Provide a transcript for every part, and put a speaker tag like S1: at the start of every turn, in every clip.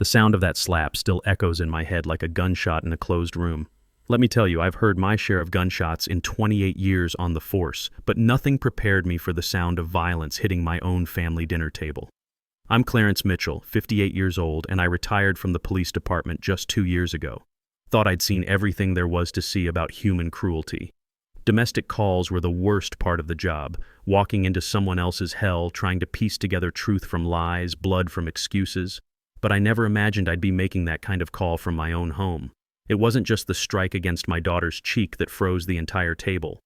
S1: The sound of that slap still echoes in my head like a gunshot in a closed room. Let me tell you, I've heard my share of gunshots in 28 years on the force, but nothing prepared me for the sound of violence hitting my own family dinner table. I'm Clarence Mitchell, 58 years old, and I retired from the police department just 2 years ago. Thought I'd seen everything there was to see about human cruelty. Domestic calls were the worst part of the job, walking into someone else's hell, trying to piece together truth from lies, blood from excuses. But I never imagined I'd be making that kind of call from my own home. It wasn't just the strike against my daughter's cheek that froze the entire table.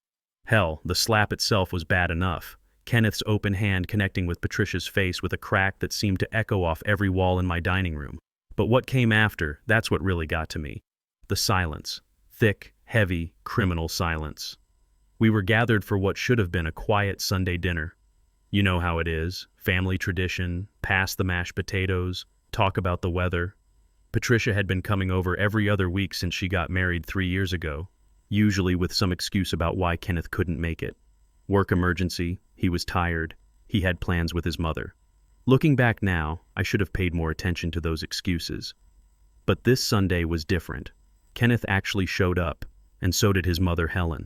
S1: Hell, the slap itself was bad enough. Kenneth's open hand connecting with Patricia's face with a crack that seemed to echo off every wall in my dining room. But what came after, that's what really got to me. The silence. Thick, heavy, criminal silence. We were gathered for what should have been a quiet Sunday dinner. You know how it is. Family tradition, pass the mashed potatoes, talk about the weather. Patricia had been coming over every other week since she got married 3 years ago, usually with some excuse about why Kenneth couldn't make it. Work emergency, he was tired, he had plans with his mother. Looking back now, I should have paid more attention to those excuses. But this Sunday was different. Kenneth actually showed up, and so did his mother, Helen.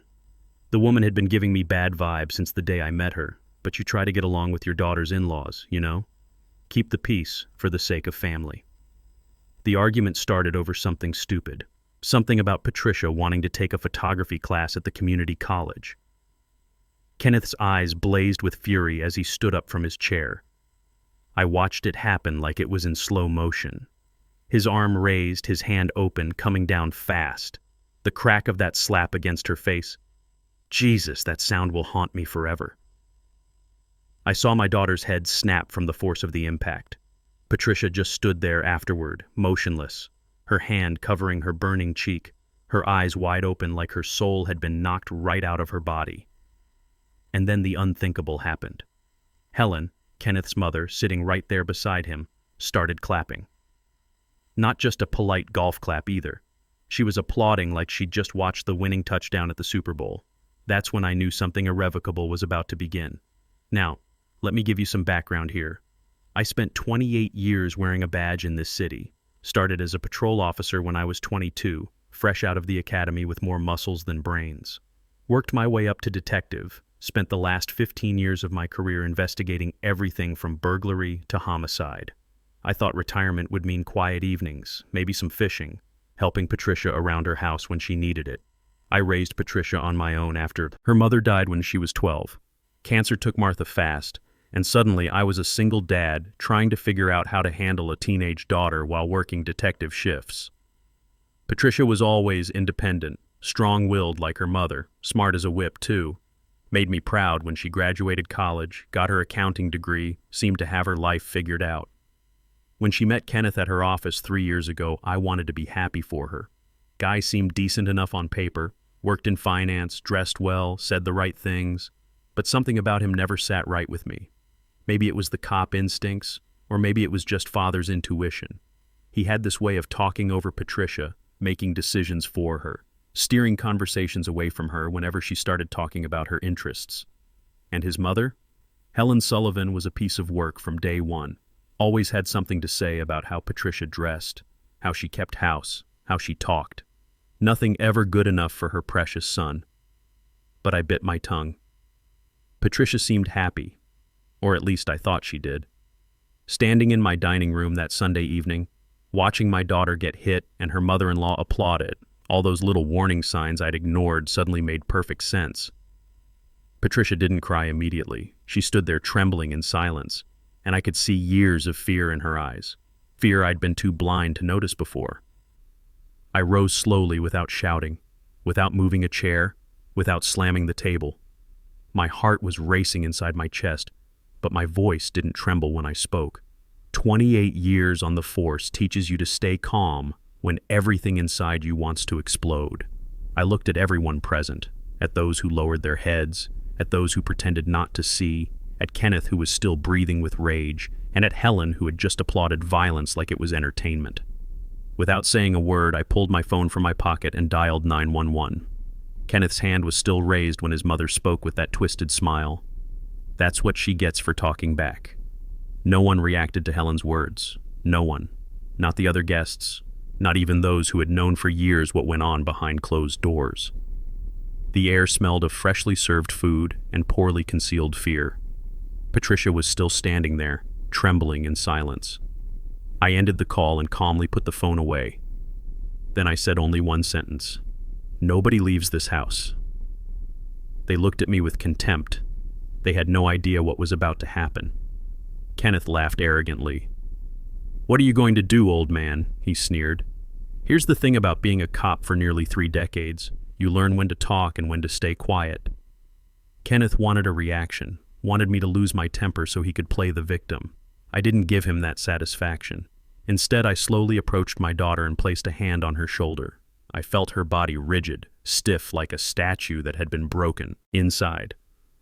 S1: The woman had been giving me bad vibes since the day I met her, but you try to get along with your daughter's in-laws, you know? Keep the peace for the sake of family. The argument started over something stupid. Something about Patricia wanting to take a photography class at the community college. Kenneth's eyes blazed with fury as he stood up from his chair. I watched it happen like it was in slow motion. His arm raised, his hand open, coming down fast. The crack of that slap against her face. Jesus, that sound will haunt me forever. I saw my daughter's head snap from the force of the impact. Patricia just stood there afterward, motionless, her hand covering her burning cheek, her eyes wide open like her soul had been knocked right out of her body. And then the unthinkable happened. Helen, Kenneth's mother, sitting right there beside him, started clapping. Not just a polite golf clap either. She was applauding like she'd just watched the winning touchdown at the Super Bowl. That's when I knew something irrevocable was about to begin. Now, let me give you some background here. I spent 28 years wearing a badge in this city. Started as a patrol officer when I was 22, fresh out of the academy with more muscles than brains. Worked my way up to detective, spent the last 15 years of my career investigating everything from burglary to homicide. I thought retirement would mean quiet evenings, maybe some fishing, helping Patricia around her house when she needed it. I raised Patricia on my own after her mother died when she was 12. Cancer took Martha fast, and suddenly I was a single dad trying to figure out how to handle a teenage daughter while working detective shifts. Patricia was always independent, strong-willed like her mother, smart as a whip too. Made me proud when she graduated college, got her accounting degree, seemed to have her life figured out. When she met Kenneth at her office 3 years ago, I wanted to be happy for her. Guy seemed decent enough on paper, worked in finance, dressed well, said the right things, but something about him never sat right with me. Maybe it was the cop instincts, or maybe it was just father's intuition. He had this way of talking over Patricia, making decisions for her, steering conversations away from her whenever she started talking about her interests. And his mother? Helen Sullivan was a piece of work from day one. Always had something to say about how Patricia dressed, how she kept house, how she talked. Nothing ever good enough for her precious son. But I bit my tongue. Patricia seemed happy, or at least I thought she did. Standing in my dining room that Sunday evening, watching my daughter get hit and her mother-in-law applaud it, all those little warning signs I'd ignored suddenly made perfect sense. Patricia didn't cry immediately. She stood there trembling in silence, and I could see years of fear in her eyes, fear I'd been too blind to notice before. I rose slowly without shouting, without moving a chair, without slamming the table. My heart was racing inside my chest, but my voice didn't tremble when I spoke. 28 years on the force teaches you to stay calm when everything inside you wants to explode. I looked at everyone present, at those who lowered their heads, at those who pretended not to see, at Kenneth who was still breathing with rage, and at Helen who had just applauded violence like it was entertainment. Without saying a word, I pulled my phone from my pocket and dialed 911. Kenneth's hand was still raised when his mother spoke with that twisted smile. That's what she gets for talking back. No one reacted to Helen's words. No one. not the other guests, not even those who had known for years what went on behind closed doors. The air smelled of freshly served food and poorly concealed fear. Patricia was still standing there, trembling in silence. I ended the call and calmly put the phone away. Then I said only one sentence. "Nobody leaves this house." They looked at me with contempt. They had no idea what was about to happen. Kenneth laughed arrogantly. "What are you going to do, old man?" he sneered. "Here's the thing about being a cop for nearly 3 decades. You learn when to talk and when to stay quiet." Kenneth wanted a reaction, wanted me to lose my temper so he could play the victim. I didn't give him that satisfaction. Instead, I slowly approached my daughter and placed a hand on her shoulder. I felt her body rigid, stiff like a statue that had been broken inside.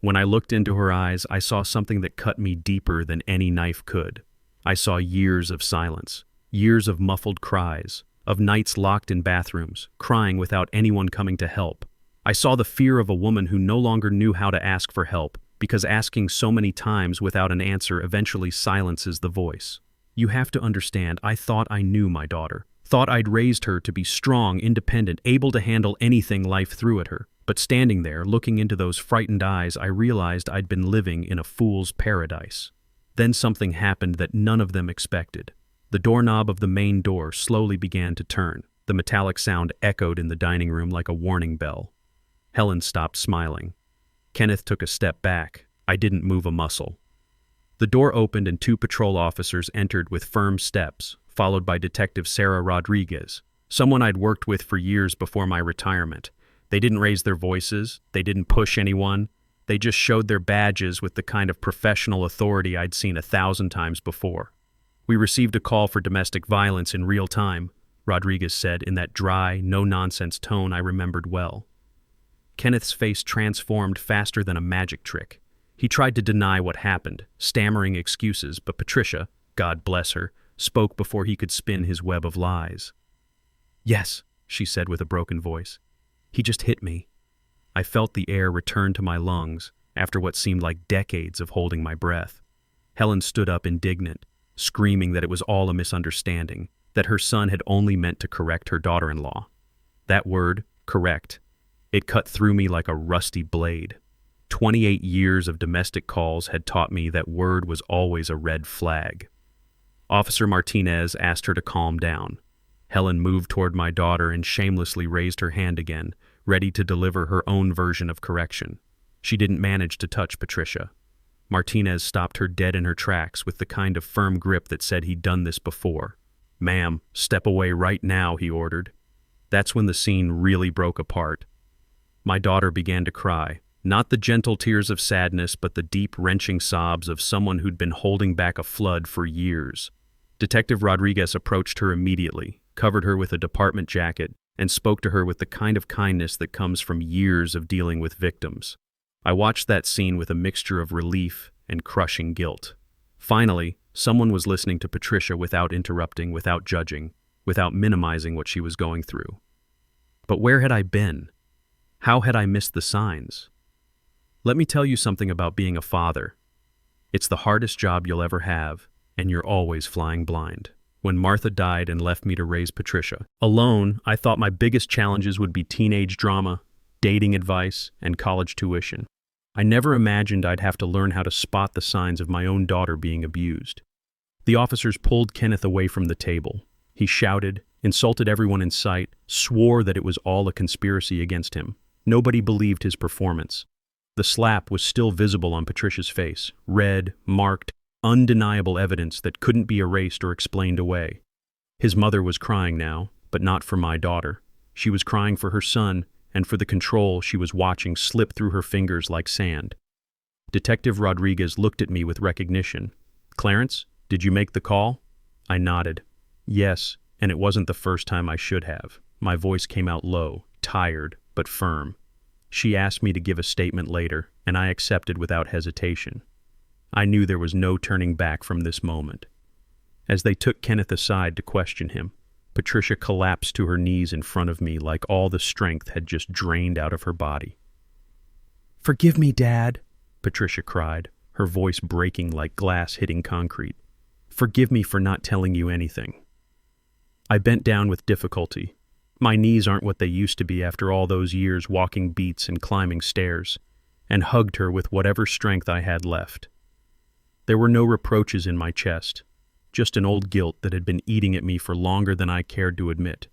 S1: When I looked into her eyes, I saw something that cut me deeper than any knife could. I saw years of silence, years of muffled cries, of nights locked in bathrooms, crying without anyone coming to help. I saw the fear of a woman who no longer knew how to ask for help, because asking so many times without an answer eventually silences the voice. You have to understand, I thought I knew my daughter, thought I'd raised her to be strong, independent, able to handle anything life threw at her. But standing there, looking into those frightened eyes, I realized I'd been living in a fool's paradise. Then something happened that none of them expected. The doorknob of the main door slowly began to turn. The metallic sound echoed in the dining room like a warning bell. Helen stopped smiling. Kenneth took a step back. I didn't move a muscle. The door opened and 2 patrol officers entered with firm steps, followed by Detective Sarah Rodriguez, someone I'd worked with for years before my retirement. They didn't raise their voices, they didn't push anyone, they just showed their badges with the kind of professional authority I'd seen 1,000 times before. "We received a call for domestic violence in real time," Rodriguez said in that dry, no-nonsense tone I remembered well. Kenneth's face transformed faster than a magic trick. He tried to deny what happened, stammering excuses, but Patricia, God bless her, spoke before he could spin his web of lies. "Yes," she said with a broken voice. "He just hit me." I felt the air return to my lungs after what seemed like decades of holding my breath. Helen stood up indignant, screaming that it was all a misunderstanding, that her son had only meant to correct her daughter-in-law. That word, correct, it cut through me like a rusty blade. 28 years of domestic calls had taught me that word was always a red flag. Officer Martinez asked her to calm down. Helen moved toward my daughter and shamelessly raised her hand again, ready to deliver her own version of correction. She didn't manage to touch Patricia. Martinez stopped her dead in her tracks with the kind of firm grip that said he'd done this before. "Ma'am, step away right now," he ordered. That's when the scene really broke apart. My daughter began to cry, not the gentle tears of sadness, but the deep, wrenching sobs of someone who'd been holding back a flood for years. Detective Rodriguez approached her immediately, covered her with a department jacket, and spoke to her with the kind of kindness that comes from years of dealing with victims. I watched that scene with a mixture of relief and crushing guilt. Finally, someone was listening to Patricia without interrupting, without judging, without minimizing what she was going through. But where had I been? How had I missed the signs? Let me tell you something about being a father. It's the hardest job you'll ever have, and you're always flying blind. When Martha died and left me to raise Patricia alone, I thought my biggest challenges would be teenage drama, dating advice, and college tuition. I never imagined I'd have to learn how to spot the signs of my own daughter being abused. The officers pulled Kenneth away from the table. He shouted, insulted everyone in sight, swore that it was all a conspiracy against him. Nobody believed his performance. The slap was still visible on Patricia's face, red, marked, undeniable evidence that couldn't be erased or explained away. His mother was crying now, but not for my daughter. She was crying for her son and for the control she was watching slip through her fingers like sand. Detective Rodriguez looked at me with recognition. "Clarence, did you make the call?" I nodded. "Yes, and it wasn't the first time I should have." My voice came out low, tired, but firm. She asked me to give a statement later, and I accepted without hesitation. I knew there was no turning back from this moment. As they took Kenneth aside to question him, Patricia collapsed to her knees in front of me like all the strength had just drained out of her body. "Forgive me, Dad," Patricia cried, her voice breaking like glass hitting concrete. "Forgive me for not telling you anything." I bent down with difficulty. My knees aren't what they used to be after all those years walking beats and climbing stairs, and hugged her with whatever strength I had left. There were no reproaches in my chest, just an old guilt that had been eating at me for longer than I cared to admit.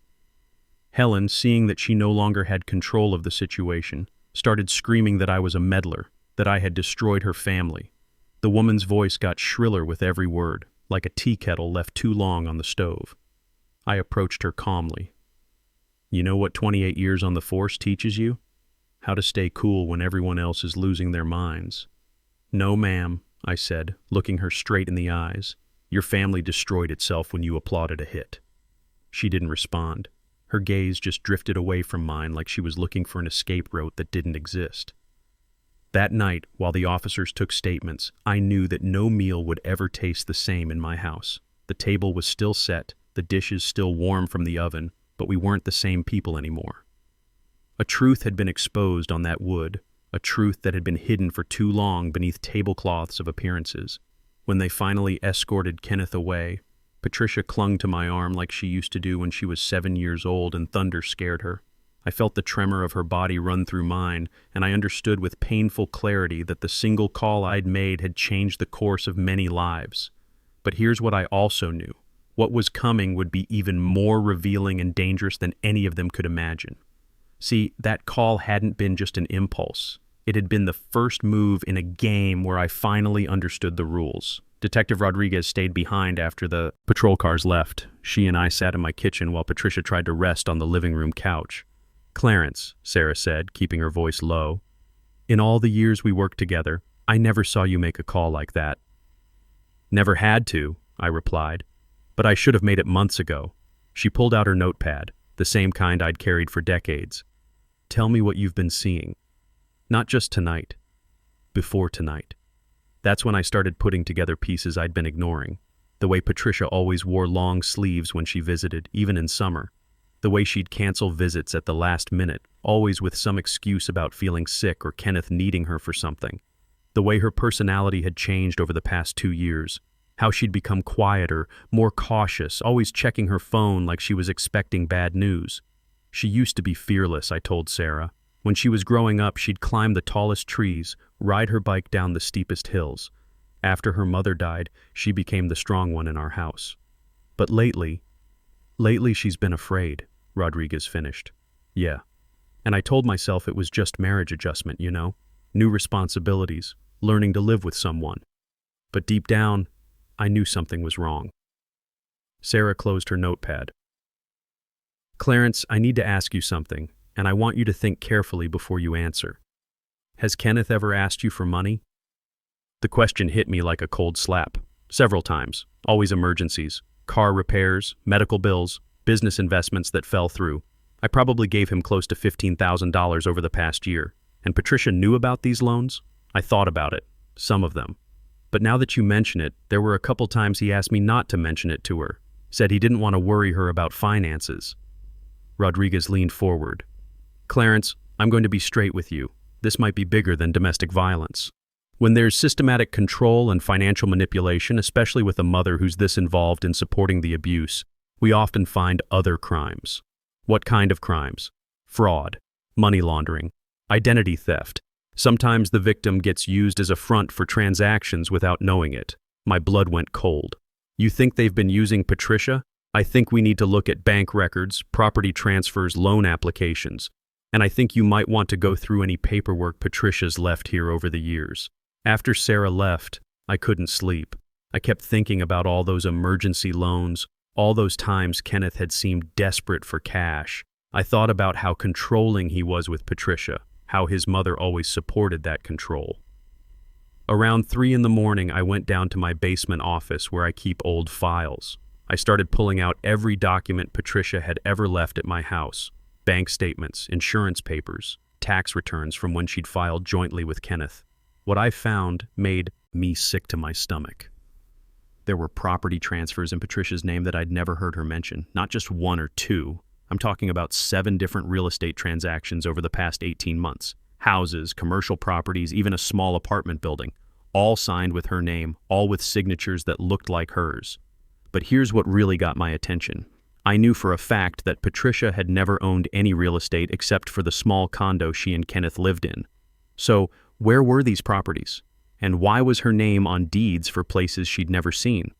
S1: Helen, seeing that she no longer had control of the situation, started screaming that I was a meddler, that I had destroyed her family. The woman's voice got shriller with every word, like a tea kettle left too long on the stove. I approached her calmly. You know what 28 years on the force teaches you? How to stay cool when everyone else is losing their minds. No, ma'am, I said, looking her straight in the eyes. Your family destroyed itself when you applauded a hit. She didn't respond. Her gaze just drifted away from mine like she was looking for an escape route that didn't exist. That night, while the officers took statements, I knew that no meal would ever taste the same in my house. The table was still set, the dishes still warm from the oven, but we weren't the same people anymore. A truth had been exposed on that wood, a truth that had been hidden for too long beneath tablecloths of appearances. When they finally escorted Kenneth away, Patricia clung to my arm like she used to do when she was 7 years old and thunder scared her. I felt the tremor of her body run through mine, and I understood with painful clarity that the single call I'd made had changed the course of many lives. But here's what I also knew. What was coming would be even more revealing and dangerous than any of them could imagine. See, that call hadn't been just an impulse. It had been the first move in a game where I finally understood the rules. Detective Rodriguez stayed behind after the patrol cars left. She and I sat in my kitchen while Patricia tried to rest on the living room couch. Clarence, Sarah said, keeping her voice low. In all the years we worked together, I never saw you make a call like that. Never had to, I replied. But I should have made it months ago. She pulled out her notepad, the same kind I'd carried for decades. Tell me what you've been seeing. Not just tonight. Before tonight. That's when I started putting together pieces I'd been ignoring. The way Patricia always wore long sleeves when she visited, even in summer. The way she'd cancel visits at the last minute, always with some excuse about feeling sick or Kenneth needing her for something. The way her personality had changed over the past 2 years. How she'd become quieter, more cautious, always checking her phone like she was expecting bad news. She used to be fearless, I told Sarah. When she was growing up, she'd climb the tallest trees, ride her bike down the steepest hills. After her mother died, she became the strong one in our house. But lately she's been afraid, Rodriguez finished. Yeah. And I told myself it was just marriage adjustment, you know? New responsibilities, learning to live with someone. But deep down, I knew something was wrong. Sarah closed her notepad. Clarence, I need to ask you something, and I want you to think carefully before you answer. Has Kenneth ever asked you for money? The question hit me like a cold slap. Several times, always emergencies, car repairs, medical bills, business investments that fell through. I probably gave him close to $15,000 over the past year. And Patricia knew about these loans? I thought about it, some of them. But now that you mention it, there were a couple times he asked me not to mention it to her. Said he didn't want to worry her about finances. Rodriguez leaned forward. Clarence, I'm going to be straight with you. This might be bigger than domestic violence. When there's systematic control and financial manipulation, especially with a mother who's this involved in supporting the abuse, we often find other crimes. What kind of crimes? Fraud, money laundering, identity theft. Sometimes the victim gets used as a front for transactions without knowing it. My blood went cold. You think they've been using Patricia? I think we need to look at bank records, property transfers, loan applications. And I think you might want to go through any paperwork Patricia's left here over the years. After Sarah left, I couldn't sleep. I kept thinking about all those emergency loans, all those times Kenneth had seemed desperate for cash. I thought about how controlling he was with Patricia, how his mother always supported that control. Around 3 in the morning, I went down to my basement office where I keep old files. I started pulling out every document Patricia had ever left at my house. Bank statements, insurance papers, tax returns from when she'd filed jointly with Kenneth. What I found made me sick to my stomach. There were property transfers in Patricia's name that I'd never heard her mention, not just 1 or 2. I'm talking about 7 different real estate transactions over the past 18 months. Houses, commercial properties, even a small apartment building, all signed with her name, all with signatures that looked like hers. But here's what really got my attention. I knew for a fact that Patricia had never owned any real estate except for the small condo she and Kenneth lived in. So, where were these properties? And why was her name on deeds for places she'd never seen?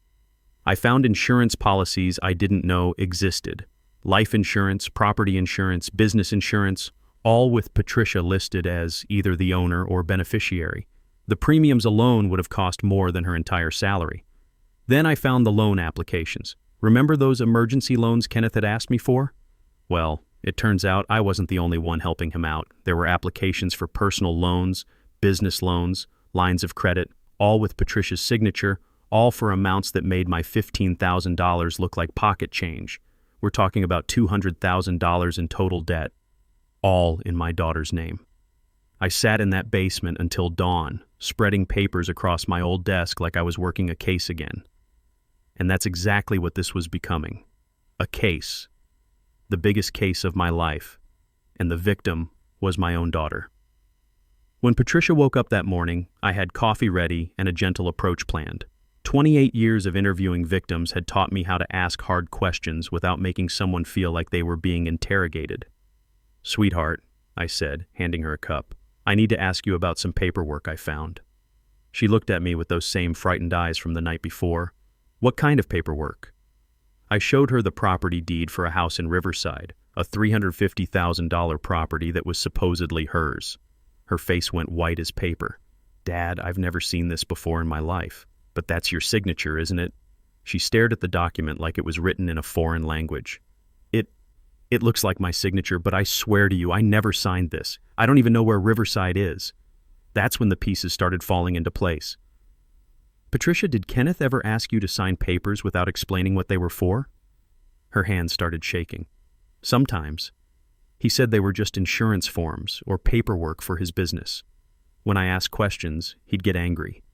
S1: I found insurance policies I didn't know existed. Life insurance, property insurance, business insurance, all with Patricia listed as either the owner or beneficiary. The premiums alone would have cost more than her entire salary. Then I found the loan applications. Remember those emergency loans Kenneth had asked me for? Well, it turns out I wasn't the only one helping him out. There were applications for personal loans, business loans, lines of credit, all with Patricia's signature, all for amounts that made my $15,000 look like pocket change. We're talking about $200,000 in total debt, all in my daughter's name. I sat in that basement until dawn, spreading papers across my old desk like I was working a case again. And that's exactly what this was becoming. A case. The biggest case of my life. And the victim was my own daughter. When Patricia woke up that morning, I had coffee ready and a gentle approach planned. 28 years of interviewing victims had taught me how to ask hard questions without making someone feel like they were being interrogated. "Sweetheart," I said, handing her a cup, "I need to ask you about some paperwork I found." She looked at me with those same frightened eyes from the night before. "What kind of paperwork?" I showed her the property deed for a house in Riverside, a $350,000 property that was supposedly hers. Her face went white as paper. "Dad, I've never seen this before in my life. But that's your signature, isn't it?" She stared at the document like it was written in a foreign language. It looks like my signature, but I swear to you, I never signed this. I don't even know where Riverside is." That's when the pieces started falling into place. "Patricia, did Kenneth ever ask you to sign papers without explaining what they were for?" Her hands started shaking. "Sometimes. He said they were just insurance forms or paperwork for his business. When I asked questions, he'd get angry.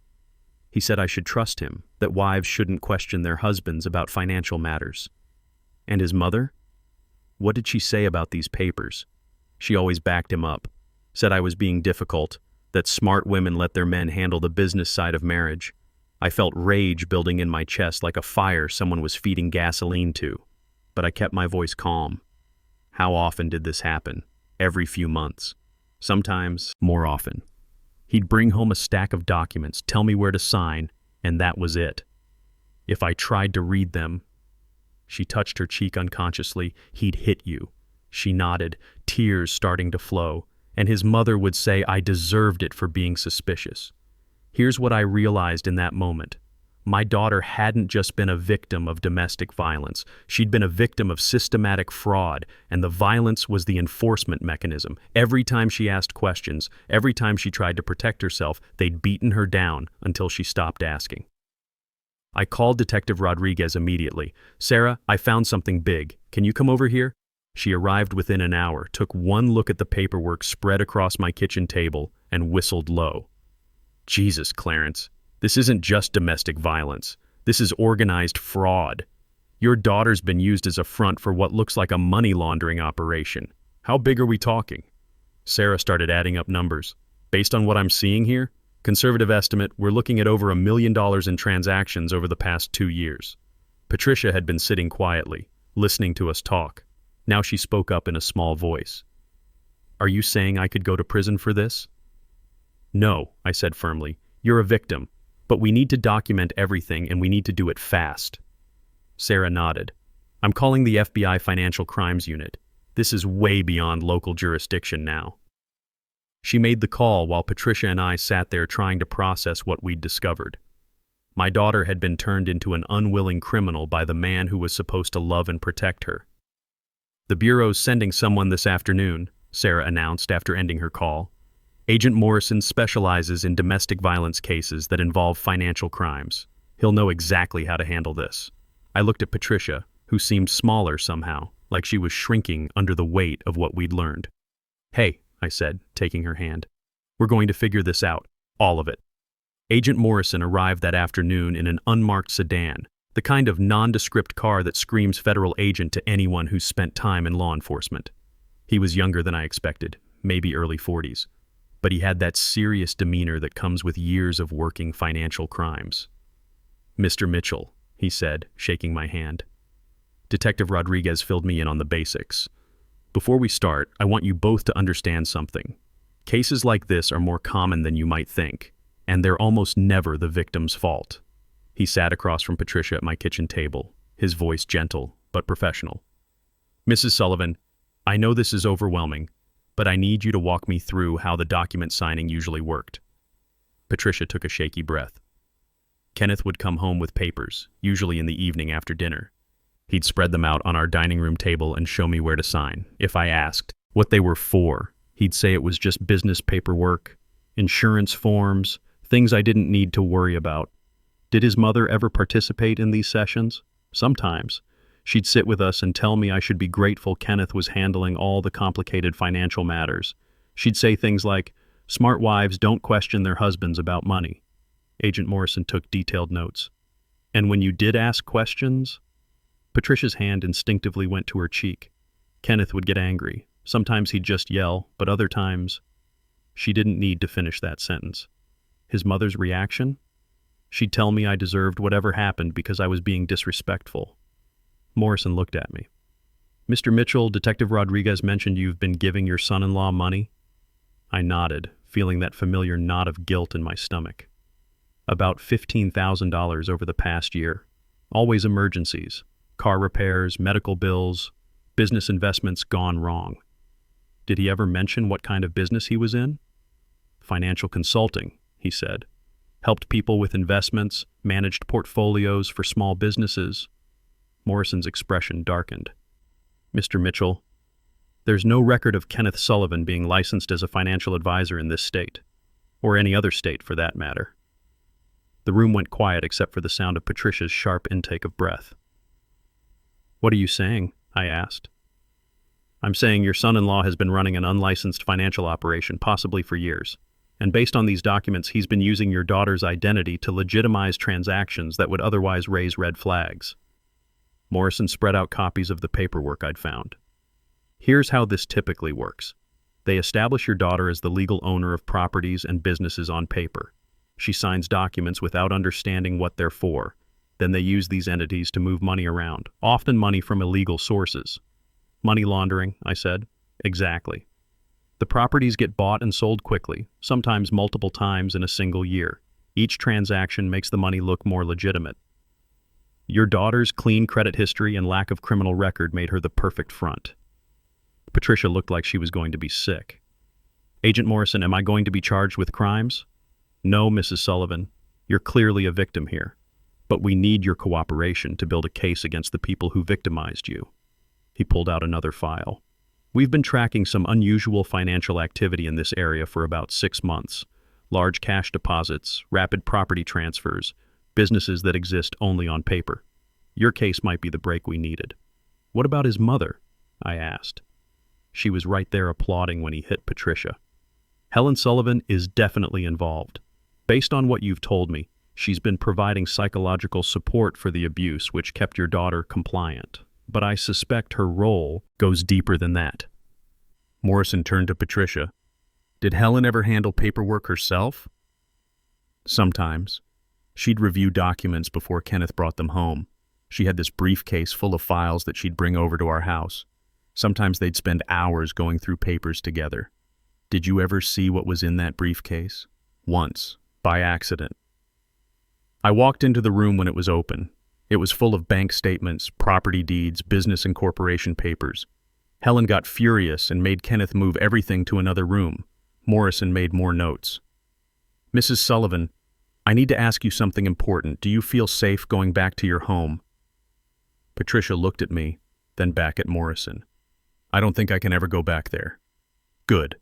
S1: He said I should trust him, that wives shouldn't question their husbands about financial matters." "And his mother? What did she say about these papers?" "She always backed him up, said I was being difficult, that smart women let their men handle the business side of marriage." I felt rage building in my chest like a fire someone was feeding gasoline to, but I kept my voice calm. How often did this happen? Every few months. Sometimes more often. He'd bring home a stack of documents, tell me where to sign, and that was it. If I tried to read them, she touched her cheek unconsciously, he'd hit you. She nodded, tears starting to flow, and his mother would say I deserved it for being suspicious. Here's what I realized in that moment. My daughter hadn't just been a victim of domestic violence. She'd been a victim of systematic fraud, and the violence was the enforcement mechanism. Every time she asked questions, every time she tried to protect herself, they'd beaten her down until she stopped asking. I called Detective Rodriguez immediately. "Sarah, I found something big. Can you come over here?" She arrived within an hour, took one look at the paperwork spread across my kitchen table, and whistled low. "Jesus, Clarence. This isn't just domestic violence. This is organized fraud. Your daughter's been used as a front for what looks like a money laundering operation. How big are we talking?" Sarah started adding up numbers. "Based on what I'm seeing here, conservative estimate, we're looking at over $1 million in transactions over the past 2 years." Patricia had been sitting quietly, listening to us talk. Now she spoke up in a small voice. "Are you saying I could go to prison for this?" "No," I said firmly. "You're a victim. But we need to document everything, and we need to do it fast." Sarah nodded. "I'm calling the FBI Financial Crimes Unit. This is way beyond local jurisdiction now." She made the call while Patricia and I sat there trying to process what we'd discovered. My daughter had been turned into an unwilling criminal by the man who was supposed to love and protect her. "The Bureau's sending someone this afternoon," Sarah announced after ending her call. "Agent Morrison specializes in domestic violence cases that involve financial crimes. He'll know exactly how to handle this." I looked at Patricia, who seemed smaller somehow, like she was shrinking under the weight of what we'd learned. "Hey," I said, taking her hand. "We're going to figure this out. All of it." Agent Morrison arrived that afternoon in an unmarked sedan, the kind of nondescript car that screams federal agent to anyone who's spent time in law enforcement. He was younger than I expected, maybe early 40s. But he had that serious demeanor that comes with years of working financial crimes. "Mr. Mitchell," he said, shaking my hand. Detective Rodriguez filled me in on the basics. Before we start, I want you both to understand something. Cases like this are more common than you might think, and they're almost never the victim's fault. He sat across from Patricia at my kitchen table, his voice gentle but professional. Mrs. Sullivan, I know this is overwhelming, but I need you to walk me through how the document signing usually worked. Patricia took a shaky breath. Kenneth would come home with papers, usually in the evening after dinner. He'd spread them out on our dining room table and show me where to sign. If I asked what they were for, he'd say it was just business paperwork, insurance forms, things I didn't need to worry about. Did his mother ever participate in these sessions? Sometimes. She'd sit with us and tell me I should be grateful Kenneth was handling all the complicated financial matters. She'd say things like, "Smart wives don't question their husbands about money." Agent Morrison took detailed notes. And when you did ask questions? Patricia's hand instinctively went to her cheek. Kenneth would get angry. Sometimes he'd just yell, but other times, she didn't need to finish that sentence. His mother's reaction? She'd tell me I deserved whatever happened because I was being disrespectful. Morrison looked at me. Mr. Mitchell, Detective Rodriguez mentioned you've been giving your son-in-law money? I nodded, feeling that familiar knot of guilt in my stomach. About $15,000 over the past year. Always emergencies. Car repairs, medical bills, business investments gone wrong. Did he ever mention what kind of business he was in? Financial consulting, he said. Helped people with investments, managed portfolios for small businesses. Morrison's expression darkened. Mr. Mitchell, there's no record of Kenneth Sullivan being licensed as a financial advisor in this state, or any other state for that matter. The room went quiet except for the sound of Patricia's sharp intake of breath. What are you saying? I asked. I'm saying your son-in-law has been running an unlicensed financial operation, possibly for years. And based on these documents, he's been using your daughter's identity to legitimize transactions that would otherwise raise red flags. Morrison spread out copies of the paperwork I'd found. Here's how this typically works. They establish your daughter as the legal owner of properties and businesses on paper. She signs documents without understanding what they're for. Then they use these entities to move money around, often money from illegal sources. Money laundering, I said. Exactly. The properties get bought and sold quickly, sometimes multiple times in a single year. Each transaction makes the money look more legitimate. Your daughter's clean credit history and lack of criminal record made her the perfect front. Patricia looked like she was going to be sick. Agent Morrison, am I going to be charged with crimes? No, Mrs. Sullivan. You're clearly a victim here. But we need your cooperation to build a case against the people who victimized you. He pulled out another file. We've been tracking some unusual financial activity in this area for about 6 months. Large cash deposits, rapid property transfers, businesses that exist only on paper. Your case might be the break we needed. What about his mother? I asked. She was right there applauding when he hit Patricia. Helen Sullivan is definitely involved. Based on what you've told me, she's been providing psychological support for the abuse, which kept your daughter compliant. But I suspect her role goes deeper than that. Morrison turned to Patricia. Did Helen ever handle paperwork herself? Sometimes. She'd review documents before Kenneth brought them home. She had this briefcase full of files that she'd bring over to our house. Sometimes they'd spend hours going through papers together. Did you ever see what was in that briefcase? Once, by accident. I walked into the room when it was open. It was full of bank statements, property deeds, business and corporation papers. Helen got furious and made Kenneth move everything to another room. Morrison made more notes. Mrs. Sullivan, I need to ask you something important. Do you feel safe going back to your home? Patricia looked at me, then back at Morrison. I don't think I can ever go back there. Good.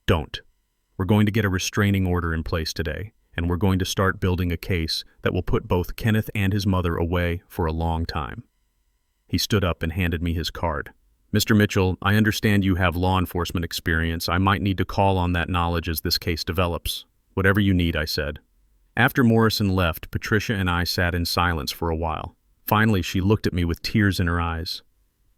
S1: Don't. We're going to get a restraining order in place today, and we're going to start building a case that will put both Kenneth and his mother away for a long time. He stood up and handed me his card. Mr. Mitchell, I understand you have law enforcement experience. I might need to call on that knowledge as this case develops. Whatever you need, I said. After Morrison left, Patricia and I sat in silence for a while. Finally, she looked at me with tears in her eyes.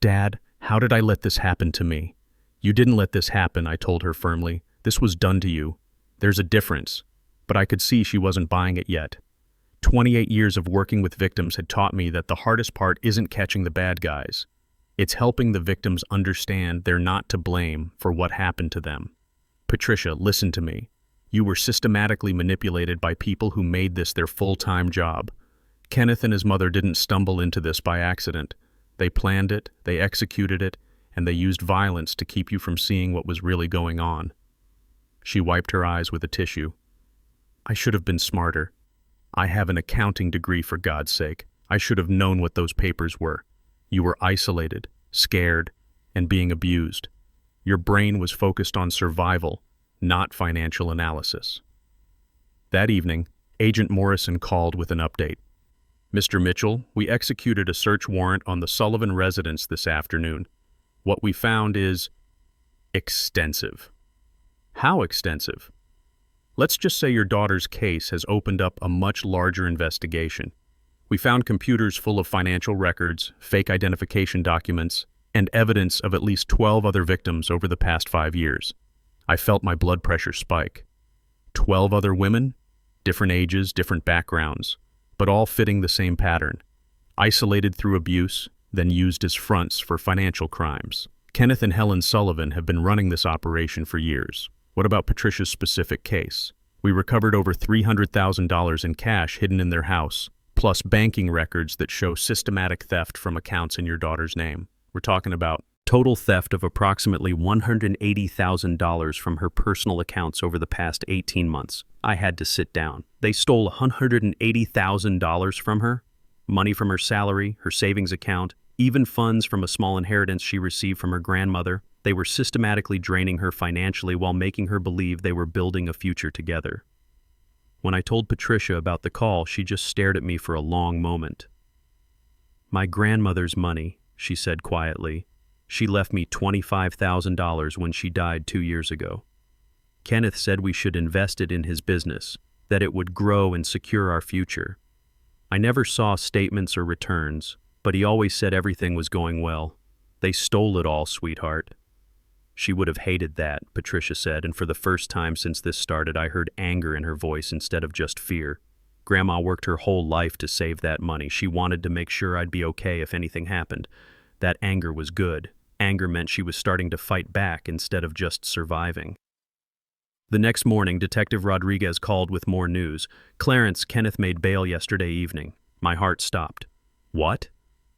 S1: Dad, how did I let this happen to me? You didn't let this happen, I told her firmly. This was done to you. There's a difference. But I could see she wasn't buying it yet. 28 years of working with victims had taught me that the hardest part isn't catching the bad guys. It's helping the victims understand they're not to blame for what happened to them. Patricia, listen to me. You were systematically manipulated by people who made this their full-time job. Kenneth and his mother didn't stumble into this by accident. They planned it, they executed it, and they used violence to keep you from seeing what was really going on. She wiped her eyes with a tissue. I should have been smarter. I have an accounting degree, for God's sake. I should have known what those papers were. You were isolated, scared, and being abused. Your brain was focused on survival, not financial analysis. That evening, Agent Morrison called with an update. Mr. Mitchell, we executed a search warrant on the Sullivan residence this afternoon. What we found is extensive. How extensive? Let's just say your daughter's case has opened up a much larger investigation. We found computers full of financial records, fake identification documents, and evidence of at least 12 other victims over the past 5 years. I felt my blood pressure spike. 12 other women? Different ages, different backgrounds, but all fitting the same pattern. Isolated through abuse, then used as fronts for financial crimes. Kenneth and Helen Sullivan have been running this operation for years. What about Patricia's specific case? We recovered over $300,000 in cash hidden in their house, plus banking records that show systematic theft from accounts in your daughter's name. We're talking about total theft of approximately $180,000 from her personal accounts over the past 18 months. I had to sit down. They stole $180,000 from her, money from her salary, her savings account, even funds from a small inheritance she received from her grandmother. They were systematically draining her financially while making her believe they were building a future together. When I told Patricia about the call, she just stared at me for a long moment. My grandmother's money, she said quietly. She left me $25,000 when she died 2 years ago. Kenneth said we should invest it in his business, that it would grow and secure our future. I never saw statements or returns, but he always said everything was going well. They stole it all, sweetheart. She would have hated that, Patricia said, and for the first time since this started, I heard anger in her voice instead of just fear. Grandma worked her whole life to save that money. She wanted to make sure I'd be okay if anything happened. That anger was good. Anger meant she was starting to fight back instead of just surviving. The next morning, Detective Rodriguez called with more news. Clarence, Kenneth made bail yesterday evening. My heart stopped. What?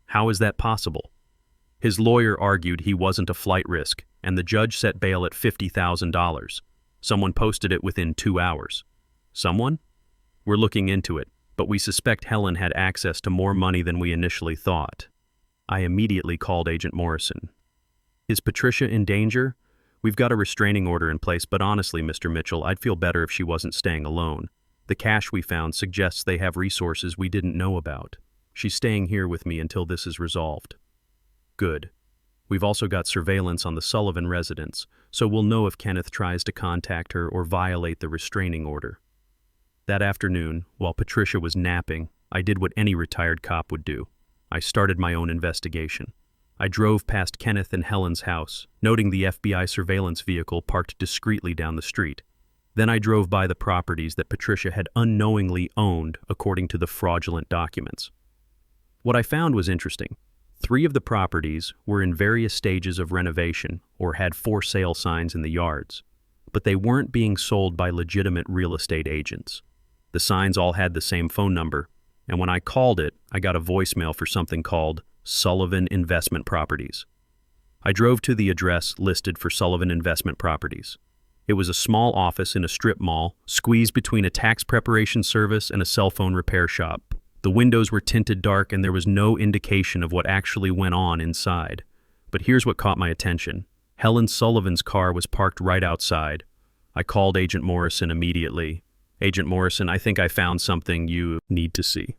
S1: How is that possible? His lawyer argued he wasn't a flight risk, and the judge set bail at $50,000. Someone posted it within 2 hours. Someone? We're looking into it, but we suspect Helen had access to more money than we initially thought. I immediately called Agent Morrison. Is Patricia in danger? We've got a restraining order in place, but honestly, Mr. Mitchell, I'd feel better if she wasn't staying alone. The cash we found suggests they have resources we didn't know about. She's staying here with me until this is resolved. Good. We've also got surveillance on the Sullivan residence, so we'll know if Kenneth tries to contact her or violate the restraining order. That afternoon, while Patricia was napping, I did what any retired cop would do. I started my own investigation. I drove past Kenneth and Helen's house, noting the FBI surveillance vehicle parked discreetly down the street. Then I drove by the properties that Patricia had unknowingly owned according to the fraudulent documents. What I found was interesting. 3 of the properties were in various stages of renovation or had for sale signs in the yards, but they weren't being sold by legitimate real estate agents. The signs all had the same phone number, and when I called it, I got a voicemail for something called Sullivan Investment Properties. I drove to the address listed for Sullivan Investment Properties. It was a small office in a strip mall, squeezed between a tax preparation service and a cell phone repair shop. The windows were tinted dark and there was no indication of what actually went on inside. But here's what caught my attention. Helen Sullivan's car was parked right outside. I called Agent Morrison immediately. Agent Morrison, I think I found something you need to see.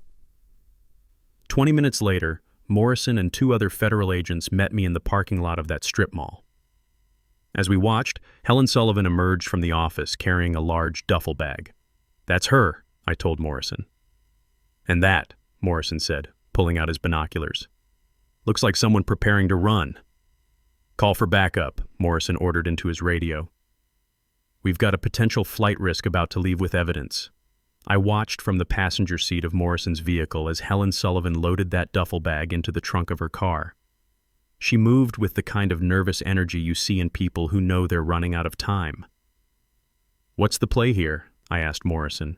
S1: 20 minutes later, Morrison and 2 other federal agents met me in the parking lot of that strip mall. As we watched, Helen Sullivan emerged from the office carrying a large duffel bag. That's her, I told Morrison. And that, Morrison said, pulling out his binoculars. Looks like someone preparing to run. Call for backup, Morrison ordered into his radio. We've got a potential flight risk about to leave with evidence. I watched from the passenger seat of Morrison's vehicle as Helen Sullivan loaded that duffel bag into the trunk of her car. She moved with the kind of nervous energy you see in people who know they're running out of time. "What's the play here?" I asked Morrison.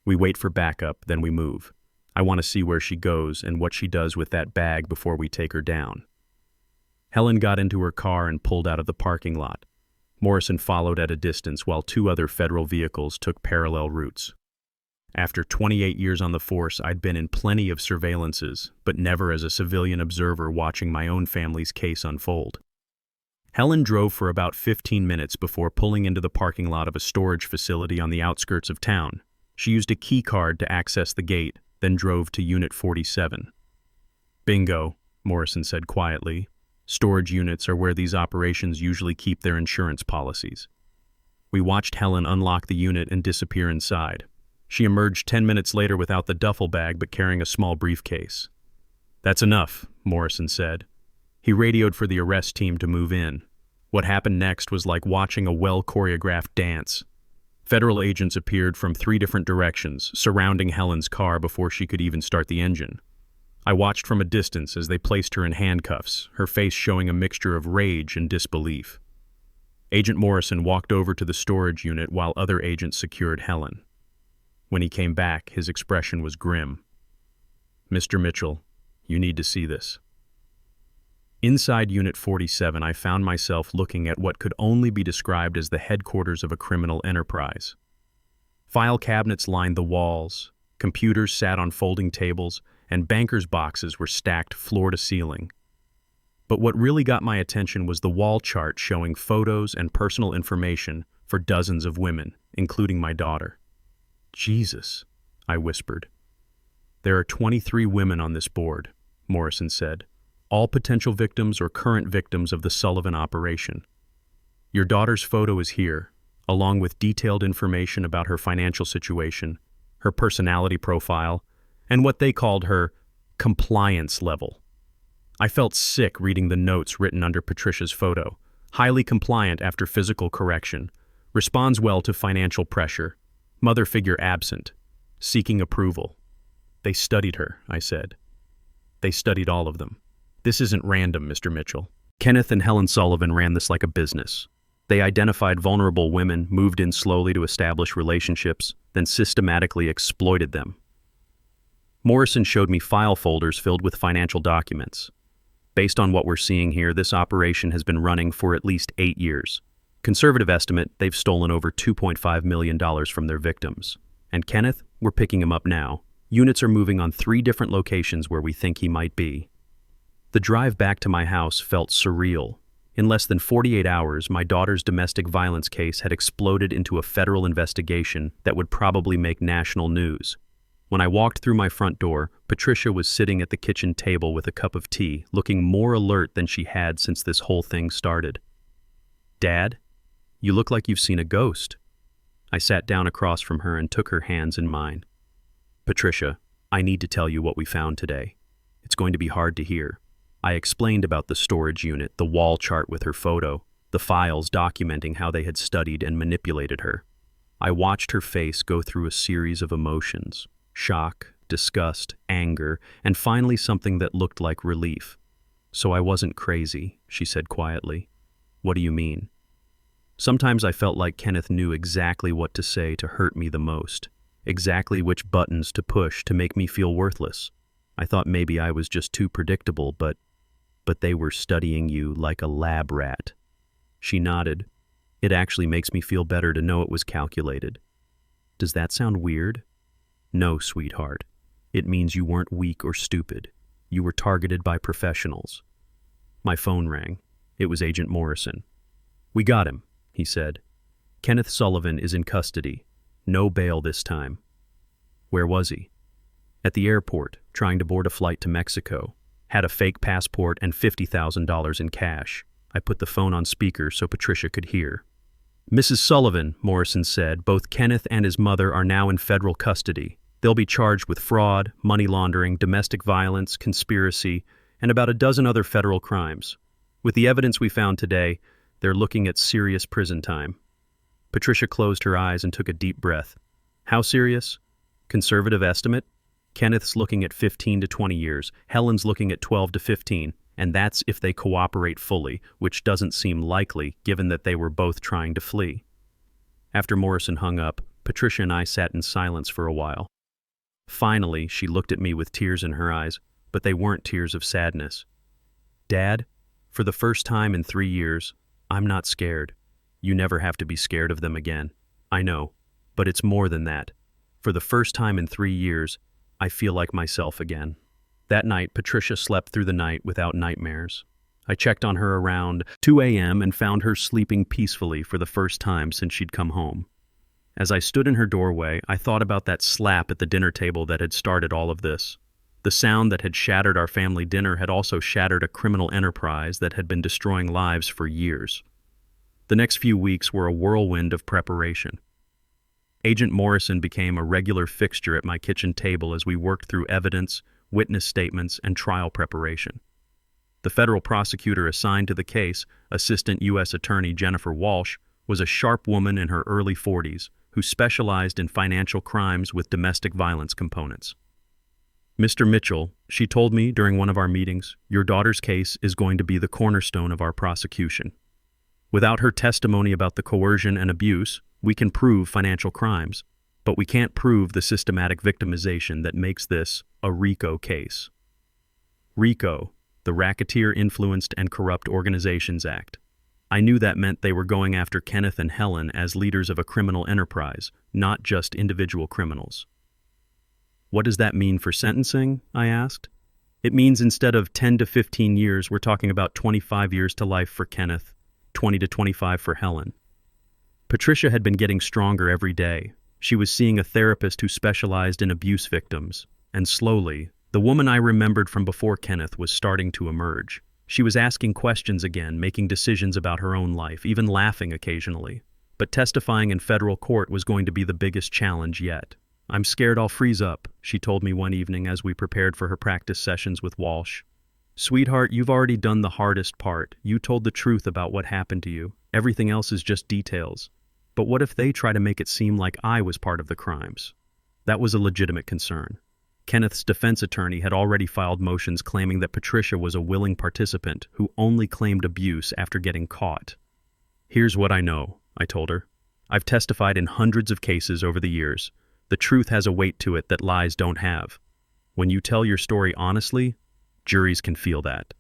S1: "We wait for backup, then we move. I want to see where she goes and what she does with that bag before we take her down." Helen got into her car and pulled out of the parking lot. Morrison followed at a distance while 2 other federal vehicles took parallel routes. After 28 years on the force, I'd been in plenty of surveillances, but never as a civilian observer watching my own family's case unfold. Helen drove for about 15 minutes before pulling into the parking lot of a storage facility on the outskirts of town. She used a key card to access the gate, then drove to Unit 47. "Bingo," Morrison said quietly. "Storage units are where these operations usually keep their insurance policies." We watched Helen unlock the unit and disappear inside. She emerged 10 minutes later without the duffel bag but carrying a small briefcase. "That's enough," Morrison said. He radioed for the arrest team to move in. What happened next was like watching a well-choreographed dance. Federal agents appeared from 3 different directions, surrounding Helen's car before she could even start the engine. I watched from a distance as they placed her in handcuffs, her face showing a mixture of rage and disbelief. Agent Morrison walked over to the storage unit while other agents secured Helen. When he came back, his expression was grim. "Mr. Mitchell, you need to see this." Inside Unit 47, I found myself looking at what could only be described as the headquarters of a criminal enterprise. File cabinets lined the walls, computers sat on folding tables, and bankers' boxes were stacked floor to ceiling. But what really got my attention was the wall chart showing photos and personal information for dozens of women, including my daughter. "Jesus," I whispered. "There are 23 women on this board," Morrison said, "all potential victims or current victims of the Sullivan operation. Your daughter's photo is here, along with detailed information about her financial situation, her personality profile, and what they called her compliance level." I felt sick reading the notes written under Patricia's photo. "Highly compliant after physical correction. Responds well to financial pressure. Mother figure absent. Seeking approval." "They studied her," I said. "They studied all of them. This isn't random, Mr. Mitchell. Kenneth and Helen Sullivan ran this like a business. They identified vulnerable women, moved in slowly to establish relationships, then systematically exploited them." Morrison showed me file folders filled with financial documents. "Based on what we're seeing here, this operation has been running for at least 8 years. Conservative estimate, they've stolen over $2.5 million from their victims. And Kenneth, we're picking him up now. Units are moving on 3 different locations where we think he might be." The drive back to my house felt surreal. In less than 48 hours, my daughter's domestic violence case had exploded into a federal investigation that would probably make national news. When I walked through my front door, Patricia was sitting at the kitchen table with a cup of tea, looking more alert than she had since this whole thing started. "Dad, you look like you've seen a ghost." I sat down across from her and took her hands in mine. "Patricia, I need to tell you what we found today. It's going to be hard to hear." I explained about the storage unit, the wall chart with her photo, the files documenting how they had studied and manipulated her. I watched her face go through a series of emotions: shock, disgust, anger, and finally something that looked like relief. "So I wasn't crazy," she said quietly. "What do you mean?" Sometimes I felt like Kenneth knew exactly what to say to hurt me the most, exactly which buttons to push to make me feel worthless. I thought maybe I was just too predictable, but they were studying you like a lab rat. She nodded. "It actually makes me feel better to know it was calculated." "Does that sound weird?" "No, sweetheart. It means you weren't weak or stupid. You were targeted by professionals." My phone rang. It was Agent Morrison. "We got him," he said. "Kenneth Sullivan is in custody. No bail this time." "Where was he?" "At the airport, trying to board a flight to Mexico. Had a fake passport and $50,000 in cash." I put the phone on speaker so Patricia could hear. "Mrs. Sullivan," Morrison said, "both Kenneth and his mother are now in federal custody. They'll be charged with fraud, money laundering, domestic violence, conspiracy, and about a dozen other federal crimes. With the evidence we found today, they're looking at serious prison time." Patricia closed her eyes and took a deep breath. "How serious?" Conservative estimate? Kenneth's looking at 15 to 20 years, Helen's looking at 12 to 15, and that's if they cooperate fully, which doesn't seem likely given that they were both trying to flee. After Morrison hung up, Patricia and I sat in silence for a while. Finally, she looked at me with tears in her eyes, but they weren't tears of sadness. "Dad, for the first time in 3 years, I'm not scared. You never have to be scared of them again. I know, but it's more than that. For the first time in 3 years, I feel like myself again." That night, Patricia slept through the night without nightmares. I checked on her around 2 a.m. and found her sleeping peacefully for the first time since she'd come home. As I stood in her doorway, I thought about that slap at the dinner table that had started all of this. The sound that had shattered our family dinner had also shattered a criminal enterprise that had been destroying lives for years. The next few weeks were a whirlwind of preparation. Agent Morrison became a regular fixture at my kitchen table as we worked through evidence, witness statements, and trial preparation. The federal prosecutor assigned to the case, Assistant U.S. Attorney Jennifer Walsh, was a sharp woman in her early 40s who specialized in financial crimes with domestic violence components. "Mr. Mitchell," she told me during one of our meetings, "your daughter's case is going to be the cornerstone of our prosecution. Without her testimony about the coercion and abuse, we can prove financial crimes, but we can't prove the systematic victimization that makes this a RICO case." RICO, the Racketeer Influenced and Corrupt Organizations Act. I knew that meant they were going after Kenneth and Helen as leaders of a criminal enterprise, not just individual criminals. "What does that mean for sentencing?" I asked. "It means instead of 10 to 15 years, we're talking about 25 years to life for Kenneth, 20 to 25 for Helen." Patricia had been getting stronger every day. She was seeing a therapist who specialized in abuse victims, and slowly, the woman I remembered from before Kenneth was starting to emerge. She was asking questions again, making decisions about her own life, even laughing occasionally. But testifying in federal court was going to be the biggest challenge yet. "I'm scared I'll freeze up," she told me one evening as we prepared for her practice sessions with Walsh. "Sweetheart, you've already done the hardest part. You told the truth about what happened to you. Everything else is just details. But what if they try to make it seem like I was part of the crimes?" That was a legitimate concern. Kenneth's defense attorney had already filed motions claiming that Patricia was a willing participant who only claimed abuse after getting caught. "Here's what I know," I told her. "I've testified in hundreds of cases over the years. The truth has a weight to it that lies don't have. When you tell your story honestly, juries can feel that."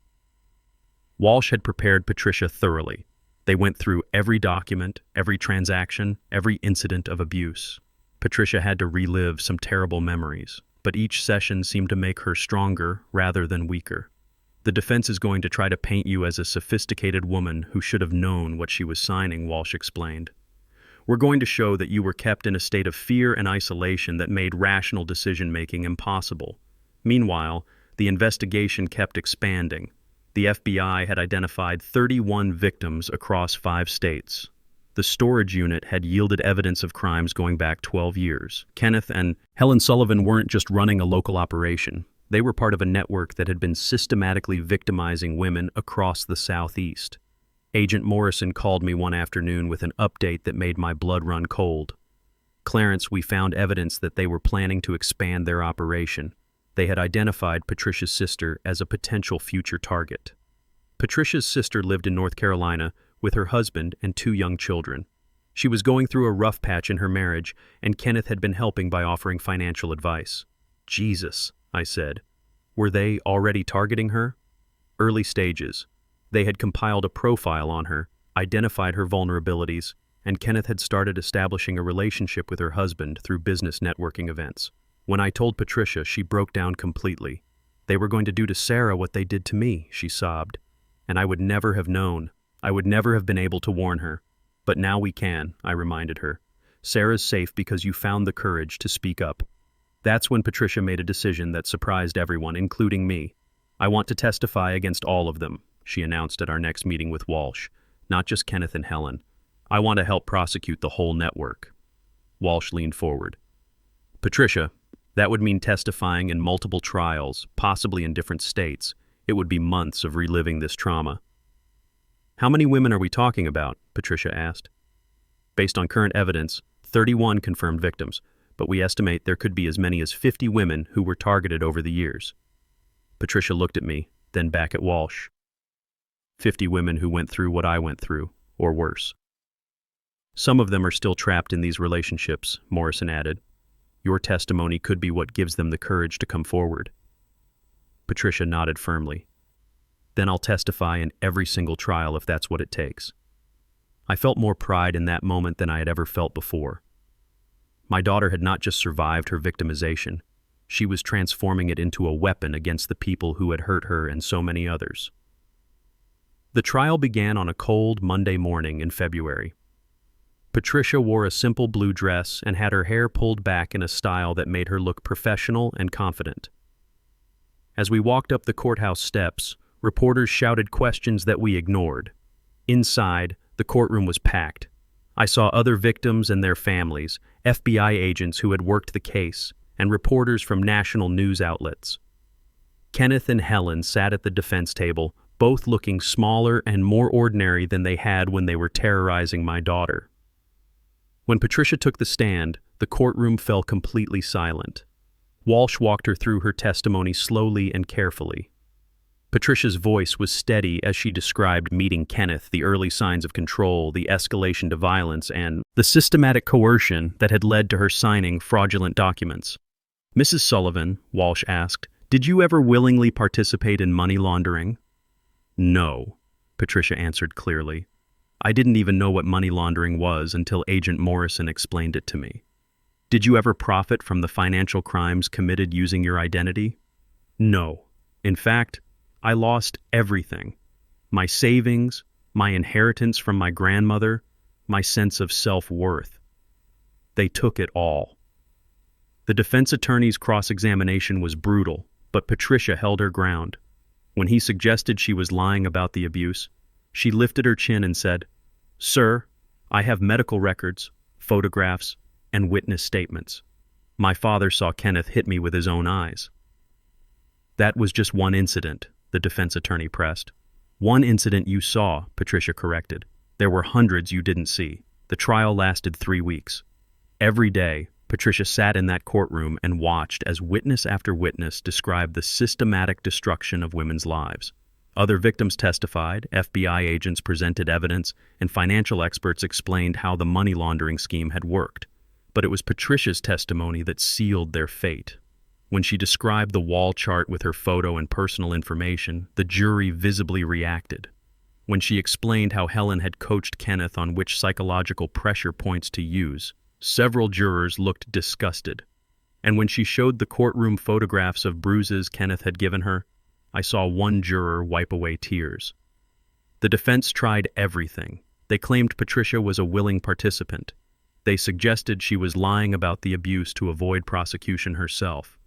S1: Walsh had prepared Patricia thoroughly. They went through every document, every transaction, every incident of abuse. Patricia had to relive some terrible memories, but each session seemed to make her stronger rather than weaker. "The defense is going to try to paint you as a sophisticated woman who should have known what she was signing," Walsh explained. "We're going to show that you were kept in a state of fear and isolation that made rational decision-making impossible. Meanwhile, the investigation kept expanding. The FBI had identified 31 victims across 5 states. The storage unit had yielded evidence of crimes going back 12 years. Kenneth and Helen Sullivan weren't just running a local operation. They were part of a network that had been systematically victimizing women across the Southeast. Agent Morrison called me one afternoon with an update that made my blood run cold. "Clarence, we found evidence that they were planning to expand their operation. They had identified Patricia's sister as a potential future target." Patricia's sister lived in North Carolina with her husband and 2 young children. She was going through a rough patch in her marriage, and Kenneth had been helping by offering financial advice. "Jesus," I said. "Were they already targeting her?" "Early stages. They had compiled a profile on her, identified her vulnerabilities, and Kenneth had started establishing a relationship with her husband through business networking events. When I told Patricia, she broke down completely. "They were going to do to Sarah what they did to me," she sobbed. "And I would never have known. I would never have been able to warn her. But now we can," I reminded her. "Sarah's safe because you found the courage to speak up." That's when Patricia made a decision that surprised everyone, including me. "I want to testify against all of them," she announced at our next meeting with Walsh. "Not just Kenneth and Helen. I want to help prosecute the whole network." Walsh leaned forward. "Patricia, that would mean testifying in multiple trials, possibly in different states. It would be months of reliving this trauma." "How many women are we talking about?" Patricia asked. "Based on current evidence, 31 confirmed victims, but we estimate there could be as many as 50 women who were targeted over the years. Patricia looked at me, then back at Walsh. 50 women who went through what I went through, or worse. Some of them are still trapped in these relationships, Morrison added. Your testimony could be what gives them the courage to come forward. Patricia nodded firmly. Then I'll testify in every single trial if that's what it takes. I felt more pride in that moment than I had ever felt before. My daughter had not just survived her victimization, she was transforming it into a weapon against the people who had hurt her and so many others. The trial began on a cold Monday morning in February. Patricia wore a simple blue dress and had her hair pulled back in a style that made her look professional and confident. As we walked up the courthouse steps, reporters shouted questions that we ignored. Inside, the courtroom was packed. I saw other victims and their families, FBI agents who had worked the case, and reporters from national news outlets. Kenneth and Helen sat at the defense table, both looking smaller and more ordinary than they had when they were terrorizing my daughter. When Patricia took the stand, the courtroom fell completely silent. Walsh walked her through her testimony slowly and carefully. Patricia's voice was steady as she described meeting Kenneth, the early signs of control, the escalation to violence, and the systematic coercion that had led to her signing fraudulent documents. Mrs. Sullivan, Walsh asked, did you ever willingly participate in money laundering? No, Patricia answered clearly. I didn't even know what money laundering was until Agent Morrison explained it to me. Did you ever profit from the financial crimes committed using your identity? No. In fact, I lost everything. My savings, my inheritance from my grandmother, my sense of self-worth. They took it all. The defense attorney's cross-examination was brutal, but Patricia held her ground. When he suggested she was lying about the abuse, she lifted her chin and said, Sir, I have medical records, photographs, and witness statements. My father saw Kenneth hit me with his own eyes. That was just one incident, the defense attorney pressed. One incident you saw, Patricia corrected. There were hundreds you didn't see. The trial lasted 3 weeks. Every day, Patricia sat in that courtroom and watched as witness after witness described the systematic destruction of women's lives. Other victims testified, FBI agents presented evidence, and financial experts explained how the money laundering scheme had worked. But it was Patricia's testimony that sealed their fate. When she described the wall chart with her photo and personal information, the jury visibly reacted. When she explained how Helen had coached Kenneth on which psychological pressure points to use, several jurors looked disgusted. And when she showed the courtroom photographs of bruises Kenneth had given her, I saw one juror wipe away tears. The defense tried everything. They claimed Patricia was a willing participant. They suggested she was lying about the abuse to avoid prosecution herself.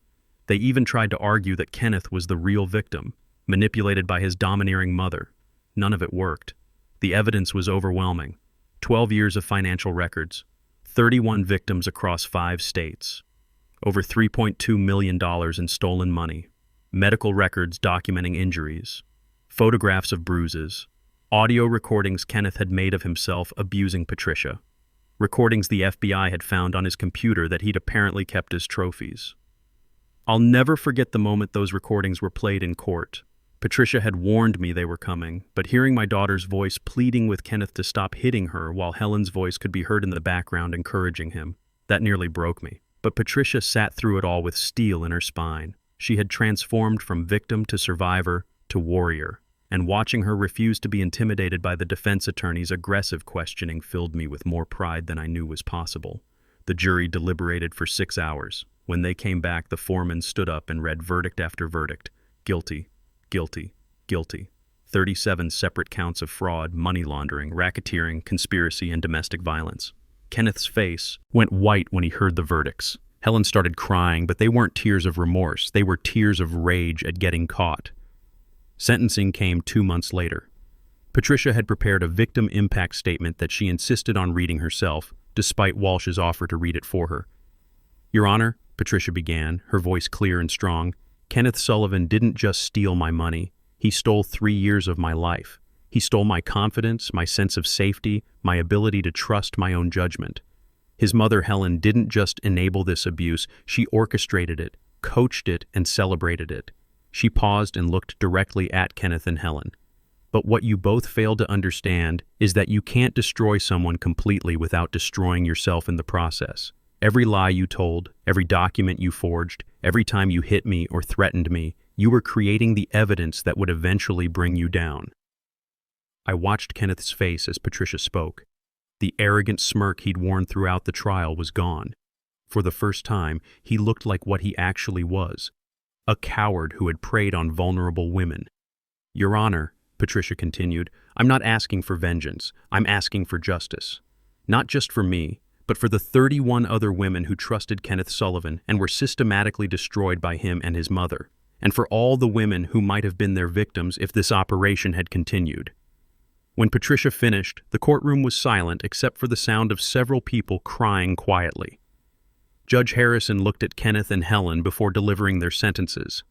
S1: They even tried to argue that Kenneth was the real victim, manipulated by his domineering mother. None of it worked. The evidence was overwhelming. 12 years of financial records, 31 victims across 5 states, over $3.2 million in stolen money, medical records documenting injuries, photographs of bruises, audio recordings Kenneth had made of himself abusing Patricia, recordings the FBI had found on his computer that he'd apparently kept as trophies. I'll never forget the moment those recordings were played in court. Patricia had warned me they were coming, but hearing my daughter's voice pleading with Kenneth to stop hitting her while Helen's voice could be heard in the background encouraging him, that nearly broke me. But Patricia sat through it all with steel in her spine. She had transformed from victim to survivor to warrior, and watching her refuse to be intimidated by the defense attorney's aggressive questioning filled me with more pride than I knew was possible. The jury deliberated for 6 hours. When they came back, the foreman stood up and read verdict after verdict. Guilty, guilty, guilty. 37 separate counts of fraud, money laundering, racketeering, conspiracy, and domestic violence. Kenneth's face went white when he heard the verdicts. Helen started crying, but they weren't tears of remorse. They were tears of rage at getting caught. Sentencing came 2 months later. Patricia had prepared a victim impact statement that she insisted on reading herself, despite Walsh's offer to read it for her. Your Honor, Patricia began, her voice clear and strong, Kenneth Sullivan didn't just steal my money. He stole 3 years of my life. He stole my confidence, my sense of safety, my ability to trust my own judgment. His mother, Helen, didn't just enable this abuse, she orchestrated it, coached it, and celebrated it. She paused and looked directly at Kenneth and Helen. But what you both failed to understand is that you can't destroy someone completely without destroying yourself in the process. Every lie you told, every document you forged, every time you hit me or threatened me, you were creating the evidence that would eventually bring you down. I watched Kenneth's face as Patricia spoke. The arrogant smirk he'd worn throughout the trial was gone. For the first time, he looked like what he actually was, a coward who had preyed on vulnerable women. "Your Honor," Patricia continued, "I'm not asking for vengeance. I'm asking for justice. Not just for me, but for the 31 other women who trusted Kenneth Sullivan and were systematically destroyed by him and his mother, and for all the women who might have been their victims if this operation had continued." When Patricia finished, the courtroom was silent except for the sound of several people crying quietly. Judge Harrison looked at Kenneth and Helen before delivering their sentences.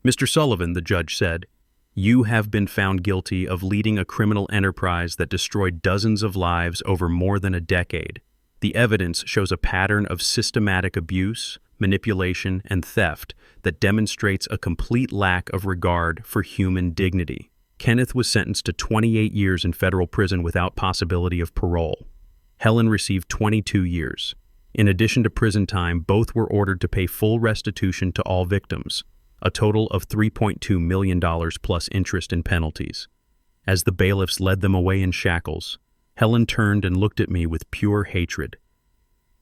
S1: "Mr. Sullivan," the judge said, "you have been found guilty of leading a criminal enterprise that destroyed dozens of lives over more than a decade. The evidence shows a pattern of systematic abuse, manipulation, and theft that demonstrates a complete lack of regard for human dignity." Kenneth was sentenced to 28 years in federal prison without possibility of parole. Helen received 22 years. In addition to prison time, both were ordered to pay full restitution to all victims, a total of $3.2 million plus interest and penalties. As the bailiffs led them away in shackles, Helen turned and looked at me with pure hatred.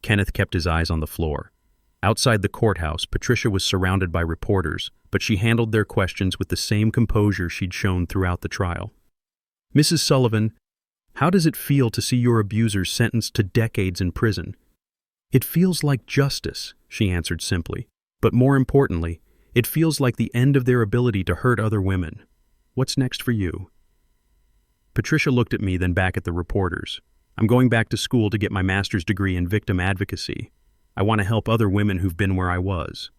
S1: Kenneth kept his eyes on the floor. Outside the courthouse, Patricia was surrounded by reporters, but she handled their questions with the same composure she'd shown throughout the trial. "Mrs. Sullivan, how does it feel to see your abusers sentenced to decades in prison?" "It feels like justice," she answered simply. "But more importantly, it feels like the end of their ability to hurt other women. What's next for you?" Patricia looked at me, then back at the reporters. "I'm going back to school to get my master's degree in victim advocacy. I want to help other women who've been where I was."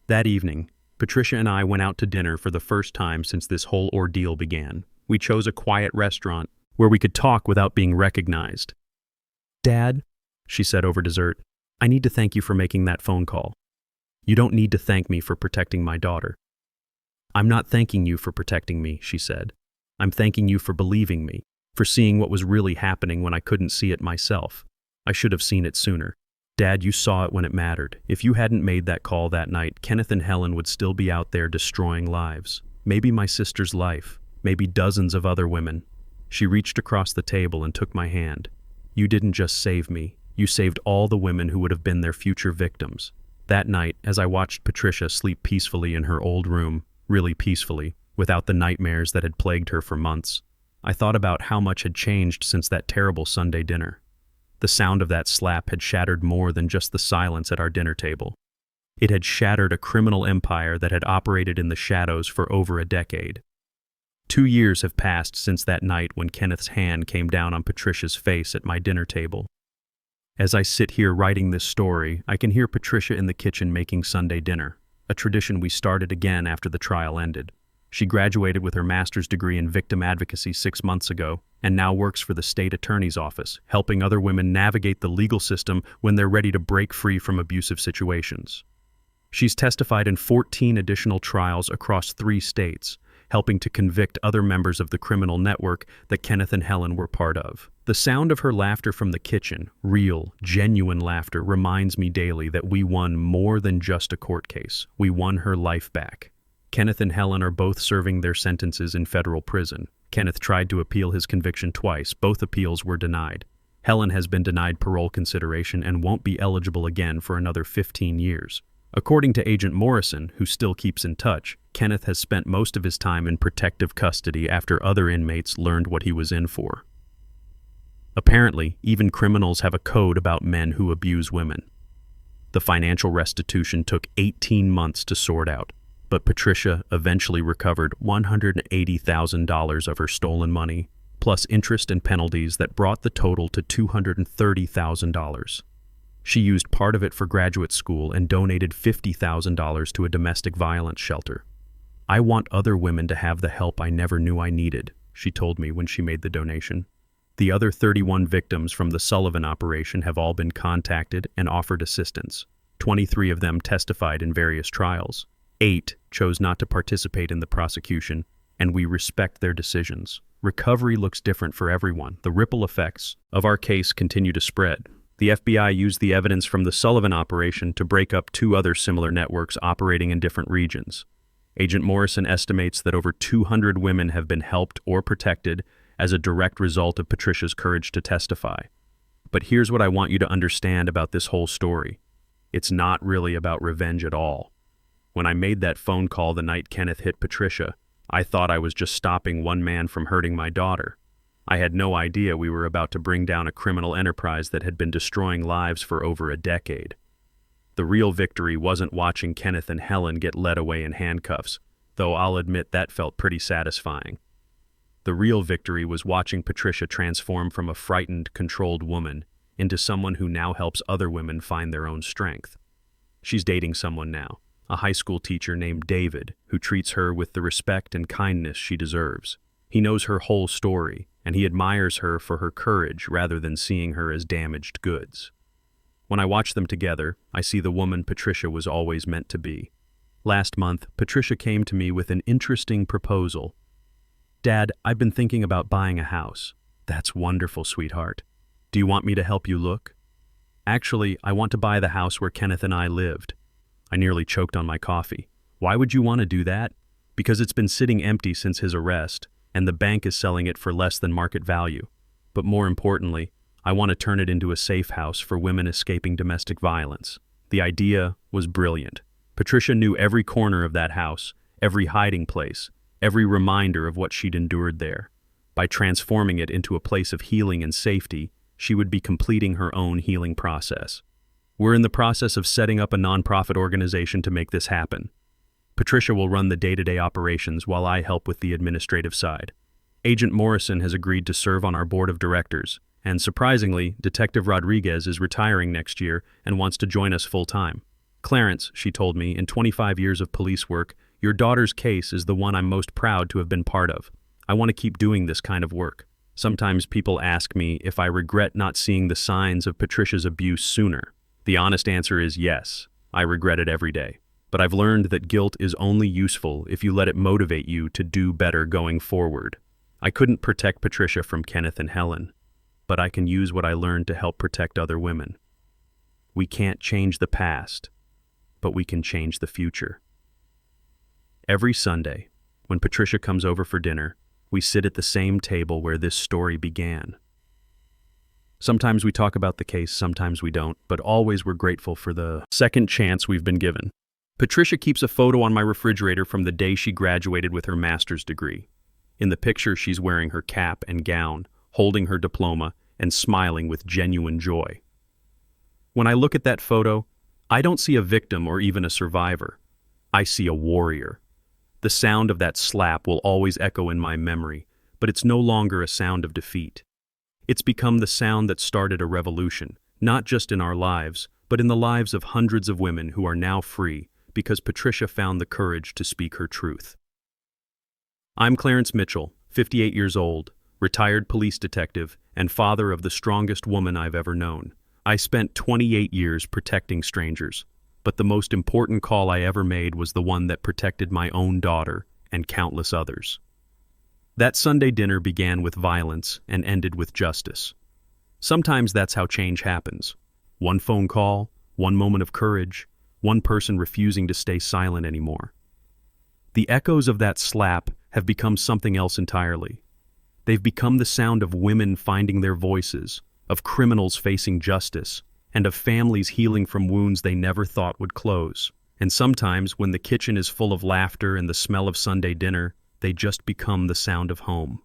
S1: That evening, Patricia and I went out to dinner for the first time since this whole ordeal began. We chose a quiet restaurant where we could talk without being recognized. "Dad," she said over dessert, "I need to thank you for making that phone call." "You don't need to thank me for protecting my daughter." "I'm not thanking you for protecting me," she said. "I'm thanking you for believing me, for seeing what was really happening when I couldn't see it myself. I should have seen it sooner. Dad, you saw it when it mattered. If you hadn't made that call that night, Kenneth and Helen would still be out there destroying lives. Maybe my sister's life, maybe dozens of other women." She reached across the table and took my hand. "You didn't just save me, you saved all the women who would have been their future victims." That night, as I watched Patricia sleep peacefully in her old room, really peacefully, without the nightmares that had plagued her for months, I thought about how much had changed since that terrible Sunday dinner. The sound of that slap had shattered more than just the silence at our dinner table. It had shattered a criminal empire that had operated in the shadows for over a decade. 2 years have passed since that night when Kenneth's hand came down on Patricia's face at my dinner table. As I sit here writing this story, I can hear Patricia in the kitchen making Sunday dinner, a tradition we started again after the trial ended. She graduated with her master's degree in victim advocacy 6 months ago, and now works for the state attorney's office, helping other women navigate the legal system when they're ready to break free from abusive situations. She's testified in 14 additional trials across 3 states, helping to convict other members of the criminal network that Kenneth and Helen were part of. The sound of her laughter from the kitchen, real, genuine laughter, reminds me daily that we won more than just a court case. We won her life back. Kenneth and Helen are both serving their sentences in federal prison. Kenneth tried to appeal his conviction twice. Both appeals were denied. Helen has been denied parole consideration and won't be eligible again for another 15 years. According to Agent Morrison, who still keeps in touch, Kenneth has spent most of his time in protective custody after other inmates learned what he was in for. Apparently, even criminals have a code about men who abuse women. The financial restitution took 18 months to sort out, but Patricia eventually recovered $180,000 of her stolen money, plus interest and penalties that brought the total to $230,000. She used part of it for graduate school and donated $50,000 to a domestic violence shelter. "I want other women to have the help I never knew I needed," she told me when she made the donation. The other 31 victims from the Sullivan operation have all been contacted and offered assistance. 23 of them testified in various trials. 8 chose not to participate in the prosecution, and we respect their decisions. Recovery looks different for everyone. The ripple effects of our case continue to spread. The FBI used the evidence from the Sullivan operation to break up 2 other similar networks operating in different regions. Agent Morrison estimates that over 200 women have been helped or protected as a direct result of Patricia's courage to testify. But here's what I want you to understand about this whole story. It's not really about revenge at all. When I made that phone call the night Kenneth hit Patricia, I thought I was just stopping one man from hurting my daughter. I had no idea we were about to bring down a criminal enterprise that had been destroying lives for over a decade. The real victory wasn't watching Kenneth and Helen get led away in handcuffs, though I'll admit that felt pretty satisfying. The real victory was watching Patricia transform from a frightened, controlled woman into someone who now helps other women find their own strength. She's dating someone now, a high school teacher named David, who treats her with the respect and kindness she deserves. He knows her whole story, and he admires her for her courage rather than seeing her as damaged goods. When I watch them together, I see the woman Patricia was always meant to be. Last month, Patricia came to me with an interesting proposal. "Dad, I've been thinking about buying a house." "That's wonderful, sweetheart. Do you want me to help you look?" "Actually, I want to buy the house where Kenneth and I lived." I nearly choked on my coffee. "Why would you want to do that?" "Because it's been sitting empty since his arrest, and the bank is selling it for less than market value. But more importantly, I want to turn it into a safe house for women escaping domestic violence." The idea was brilliant. Patricia knew every corner of that house, every hiding place, every reminder of what she'd endured there. By transforming it into a place of healing and safety, she would be completing her own healing process. We're in the process of setting up a nonprofit organization to make this happen. Patricia will run the day-to-day operations while I help with the administrative side. Agent Morrison has agreed to serve on our board of directors, and surprisingly, Detective Rodriguez is retiring next year and wants to join us full-time. "Clarence," she told me, "in 25 years of police work, your daughter's case is the one I'm most proud to have been part of. I want to keep doing this kind of work." Sometimes people ask me if I regret not seeing the signs of Patricia's abuse sooner. The honest answer is yes, I regret it every day. But I've learned that guilt is only useful if you let it motivate you to do better going forward. I couldn't protect Patricia from Kenneth and Helen, but I can use what I learned to help protect other women. We can't change the past, but we can change the future. Every Sunday, when Patricia comes over for dinner, we sit at the same table where this story began. Sometimes we talk about the case, sometimes we don't, but always we're grateful for the second chance we've been given. Patricia keeps a photo on my refrigerator from the day she graduated with her master's degree. In the picture, she's wearing her cap and gown, holding her diploma, and smiling with genuine joy. When I look at that photo, I don't see a victim or even a survivor. I see a warrior. The sound of that slap will always echo in my memory, but it's no longer a sound of defeat. It's become the sound that started a revolution, not just in our lives, but in the lives of hundreds of women who are now free, because Patricia found the courage to speak her truth. I'm Clarence Mitchell, 58 years old, retired police detective, and father of the strongest woman I've ever known. I spent 28 years protecting strangers, but the most important call I ever made was the one that protected my own daughter and countless others. That Sunday dinner began with violence and ended with justice. Sometimes that's how change happens. One phone call, one moment of courage, one person refusing to stay silent anymore. The echoes of that slap have become something else entirely. They've become the sound of women finding their voices, of criminals facing justice, and of families healing from wounds they never thought would close. And sometimes, when the kitchen is full of laughter and the smell of Sunday dinner, they just become the sound of home.